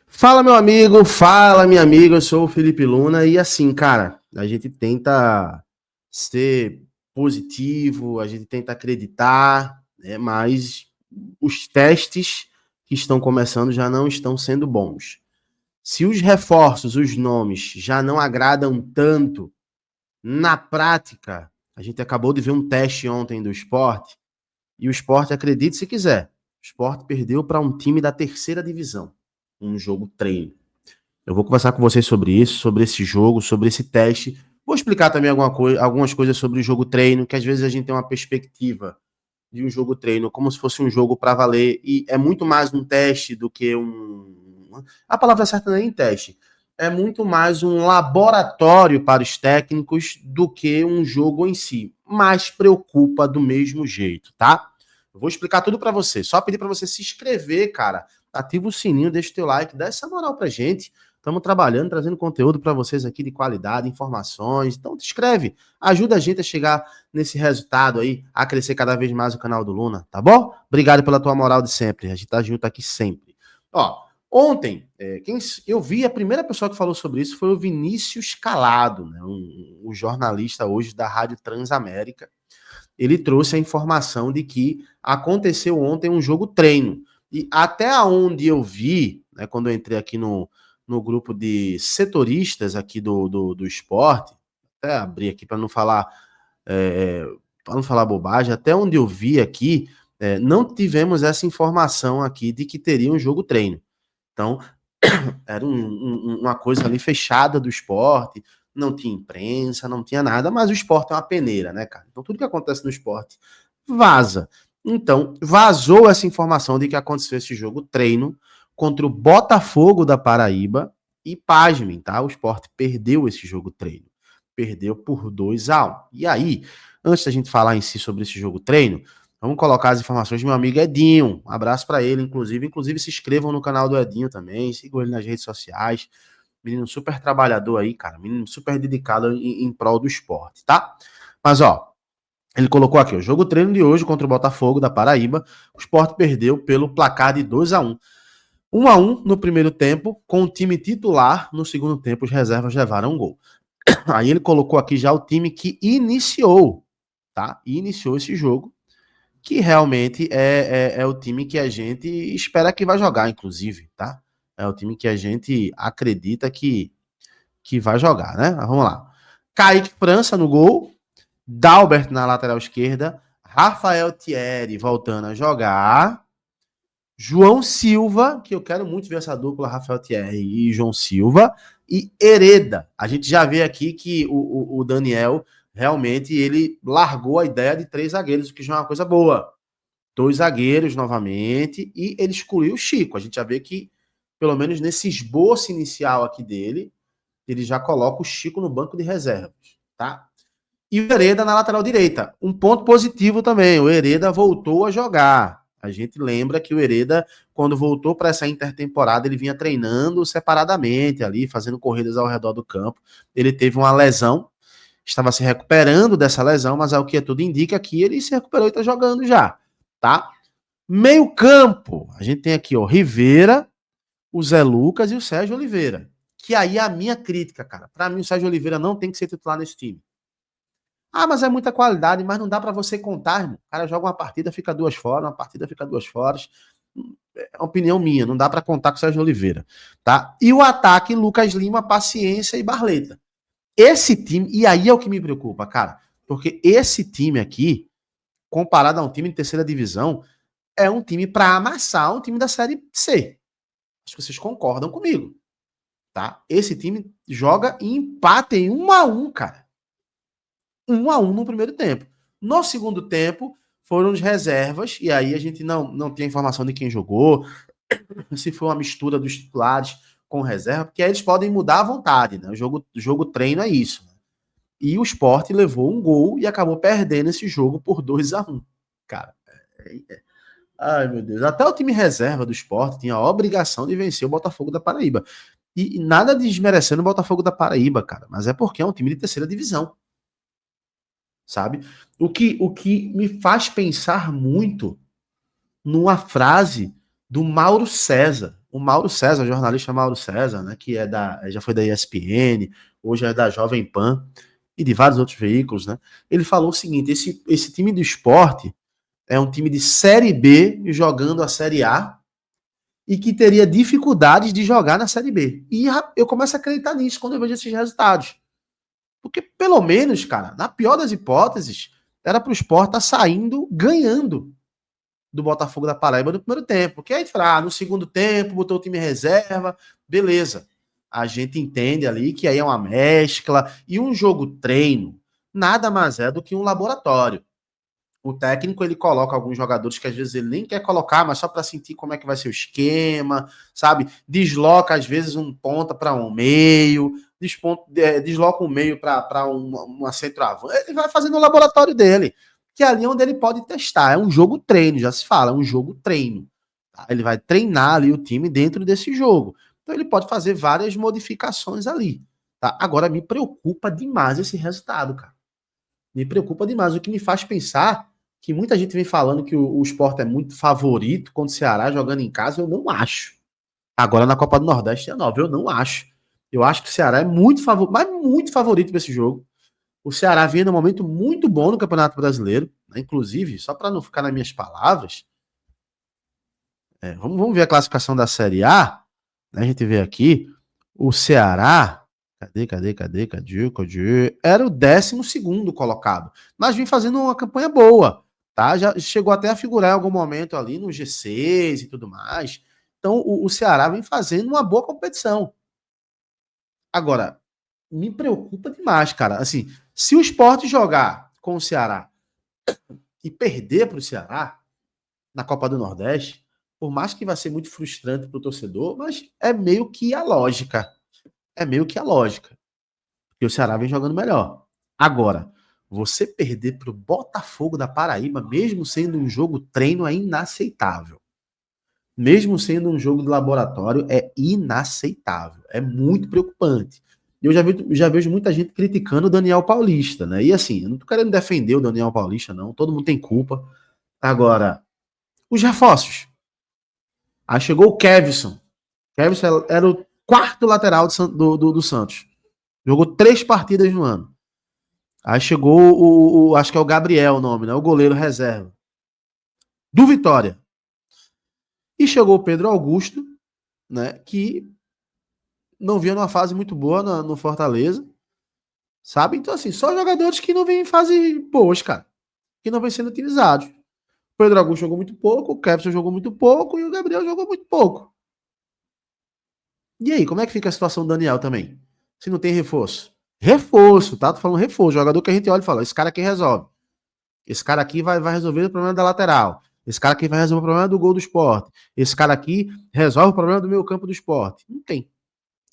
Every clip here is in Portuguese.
Fala, meu amigo, fala, minha amiga, eu sou o Felipe Luna e assim, cara, a gente tenta ser positivo, a gente tenta acreditar, né, mas os testes que estão começando já não estão sendo bons. Se os reforços, os nomes já não agradam tanto, na prática, a gente acabou de ver um teste ontem do Sport e o Sport, acredite se quiser, o Sport perdeu para um time da terceira divisão, um jogo treino. Eu vou conversar com vocês sobre isso, sobre esse jogo, sobre esse teste. Vou explicar também algumas coisas sobre o jogo treino, que às vezes a gente tem uma perspectiva de um jogo treino como se fosse um jogo para valer, e é muito mais um teste do que um. A palavra certa não é em teste. É muito mais um laboratório para os técnicos do que um jogo em si. Mas preocupa do mesmo jeito, tá? Eu vou explicar tudo para você. Só pedir para você se inscrever, cara. Ativa o sininho, deixa o teu like, dá essa moral pra gente. Estamos trabalhando, trazendo conteúdo para vocês aqui de qualidade, informações. Então, te inscreve, ajuda a gente a chegar nesse resultado aí, a crescer cada vez mais o canal do Luna, tá bom? Obrigado pela tua moral de sempre. A gente tá junto aqui sempre. Ó, ontem, quem eu vi, a primeira pessoa que falou sobre isso foi o Vinícius Calado, né? O jornalista hoje da Rádio Transamérica. Ele trouxe a informação de que aconteceu ontem um jogo treino. E até onde eu vi, né, quando eu entrei aqui no grupo de setoristas aqui do esporte, até abri aqui para não falar para não falar bobagem, até onde eu vi aqui, não tivemos essa informação aqui de que teria um jogo treino. Então, era uma coisa ali fechada do esporte, não tinha imprensa, não tinha nada, mas o esporte é uma peneira, né, cara? Então, tudo que acontece no esporte vaza. Então, vazou essa informação de que aconteceu esse jogo treino contra o Botafogo da Paraíba e, pasmem, tá? O esporte perdeu esse jogo treino. Perdeu por 2-1. E aí, antes da gente falar em si sobre esse jogo treino, vamos colocar as informações do meu amigo Edinho. Um abraço para ele, inclusive. Inclusive, se inscrevam no canal do Edinho também. Sigam ele nas redes sociais. Menino super trabalhador aí, cara. Menino super dedicado em prol do esporte, tá? Mas, ó, ele colocou aqui, o jogo treino de hoje contra o Botafogo da Paraíba. O Sport perdeu pelo placar de 2-1. 1-1 no primeiro tempo, com o time titular. No segundo tempo, os reservas levaram um gol. Aí ele colocou aqui já o time que iniciou, tá? Iniciou esse jogo, que realmente é o time que a gente espera que vai jogar, inclusive, tá? É o time que a gente acredita que vai jogar, né? Mas vamos lá. Kaique França no gol, Dalbert na lateral esquerda, Rafael Thierry voltando a jogar, João Silva, que eu quero muito ver essa dupla, Rafael Thierry e João Silva, e Hereda. A gente já vê aqui que o Daniel realmente ele largou a ideia de 3 zagueiros, o que já é uma coisa boa. 2 zagueiros novamente, e ele excluiu o Chico. A gente já vê que, pelo menos nesse esboço inicial aqui dele, ele já coloca o Chico no banco de reservas, tá? E o Hereda na lateral direita. Um ponto positivo também, o Hereda voltou a jogar. A gente lembra que o Hereda, quando voltou para essa intertemporada, ele vinha treinando separadamente ali, fazendo corridas ao redor do campo. Ele teve uma lesão, estava se recuperando dessa lesão, mas ao que tudo indica que ele se recuperou e está jogando já, tá? Meio campo, a gente tem aqui, ó, Rivera, o Zé Lucas e o Sérgio Oliveira. Que aí é a minha crítica, cara. Para mim, o Sérgio Oliveira não tem que ser titular nesse time. Ah, mas é muita qualidade, mas não dá para você contar, irmão. O cara joga uma partida, fica 2 fora, uma partida fica 2 fora. É uma opinião minha, não dá para contar com o Sérgio Oliveira, tá? E o ataque, Lucas Lima, Paciência e Barleta. Esse time, e aí é o que me preocupa, cara, porque esse time aqui, comparado a um time de terceira divisão, é um time para amassar um time da Série C. Acho que vocês concordam comigo, tá? Esse time joga e empata em 1-1, cara. 1-1 no primeiro tempo. No segundo tempo, foram os reservas, e aí a gente não tem informação de quem jogou, se foi uma mistura dos titulares com reserva, porque aí eles podem mudar à vontade, né? O jogo treino é isso. Né? E o Sport levou um gol e acabou perdendo esse jogo por 2-1. Cara, ai meu Deus. Até o time reserva do Sport tinha a obrigação de vencer o Botafogo da Paraíba. E nada desmerecendo o Botafogo da Paraíba, cara, mas é porque é um time de terceira divisão. Sabe? O que me faz pensar muito numa frase do Mauro César. o Mauro César, o jornalista Mauro César, né, que já foi da ESPN, hoje é da Jovem Pan e de vários outros veículos, né? Ele falou o seguinte: esse time do Sport é um time de Série B jogando a Série A e que teria dificuldades de jogar na Série B. E eu começo a acreditar nisso quando eu vejo esses resultados. Porque, pelo menos, cara, na pior das hipóteses, era para o Sport estar saindo ganhando do Botafogo da Paraíba no primeiro tempo. Porque aí, no segundo tempo, botou o time em reserva, beleza. A gente entende ali que aí é uma mescla. E um jogo treino nada mais é do que um laboratório. O técnico, ele coloca alguns jogadores que às vezes ele nem quer colocar, mas só para sentir como é que vai ser o esquema, sabe? Desloca às vezes um ponta para um meio, desloca um meio para uma centroavante. Ele vai fazendo o laboratório dele, que é ali onde ele pode testar. É um jogo treino, já se fala, é um jogo treino. Tá? Ele vai treinar ali o time dentro desse jogo. Então ele pode fazer várias modificações ali. Tá? Agora me preocupa demais esse resultado, cara. Me preocupa demais. O que me faz pensar que muita gente vem falando que o Sport é muito favorito contra o Ceará jogando em casa, eu não acho. Agora na Copa do Nordeste é nova, eu não acho. Eu acho que o Ceará é muito favorito, mas muito favorito para esse jogo. O Ceará vinha num momento muito bom no Campeonato Brasileiro, né? Inclusive, só para não ficar nas minhas palavras, vamos ver a classificação da Série A, né? A gente vê aqui, o Ceará, cadê? Era o 12º colocado, mas vem fazendo uma campanha boa, tá? Já chegou até a figurar em algum momento ali no G6 e tudo mais. Então o Ceará vem fazendo uma boa competição. Agora, me preocupa demais, cara. Assim, se o Sport jogar com o Ceará e perder para o Ceará na Copa do Nordeste, por mais que vai ser muito frustrante para o torcedor, mas é meio que a lógica. É meio que a lógica. Porque o Ceará vem jogando melhor. Agora, você perder para o Botafogo da Paraíba, mesmo sendo um jogo treino, é inaceitável. Mesmo sendo um jogo de laboratório, é inaceitável. É muito preocupante. Eu já vejo muita gente criticando o Daniel Paulista, né? E assim, eu não tô querendo defender o Daniel Paulista, não. Todo mundo tem culpa. Agora, os reforços. Aí chegou o Kevson. Kevson era o quarto lateral do Santos. Jogou 3 partidas no ano. Aí chegou acho que é o Gabriel o nome, né? O goleiro reserva. Do Vitória. E chegou o Pedro Augusto, né? Que não vinha numa fase muito boa no Fortaleza. Sabe? Então, assim, só jogadores que não vêm em fase boas, cara. Que não vêm sendo utilizados. O Pedro Augusto jogou muito pouco, o Kevson jogou muito pouco e o Gabriel jogou muito pouco. E aí, como é que fica a situação do Daniel também? Se não tem reforço. Reforço, tá? Tô falando reforço. Jogador que a gente olha e fala, esse cara aqui resolve. Esse cara aqui vai resolver o problema da lateral. Esse cara aqui vai resolver o problema do gol do Sport. Esse cara aqui resolve o problema do meio campo do Sport. Não tem.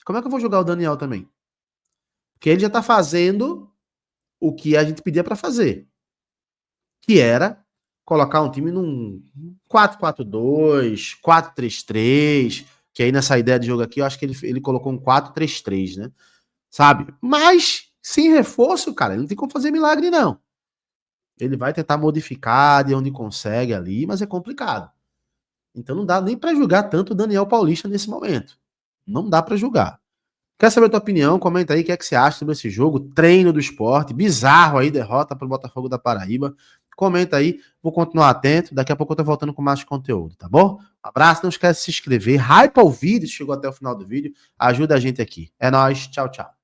Como é que eu vou jogar o Daniel também? Porque ele já tá fazendo o que a gente pedia para fazer. Que era colocar um time num 4-4-2, 4-3-3, que aí nessa ideia de jogo aqui, eu acho que ele colocou um 4-3-3, né? Sabe? Mas sem reforço, cara, ele não tem como fazer milagre, não. Ele vai tentar modificar de onde consegue ali, mas é complicado. Então não dá nem para julgar tanto o Daniel Paulista nesse momento. Não dá para julgar. Quer saber a tua opinião? Comenta aí o que é que você acha sobre esse jogo, treino do Sport, bizarro aí, derrota para o Botafogo da Paraíba. Comenta aí, vou continuar atento. Daqui a pouco eu tô voltando com mais conteúdo, tá bom? Um abraço, não esquece de se inscrever, hypa o vídeo, se chegou até o final do vídeo, ajuda a gente aqui. É nóis, tchau, tchau.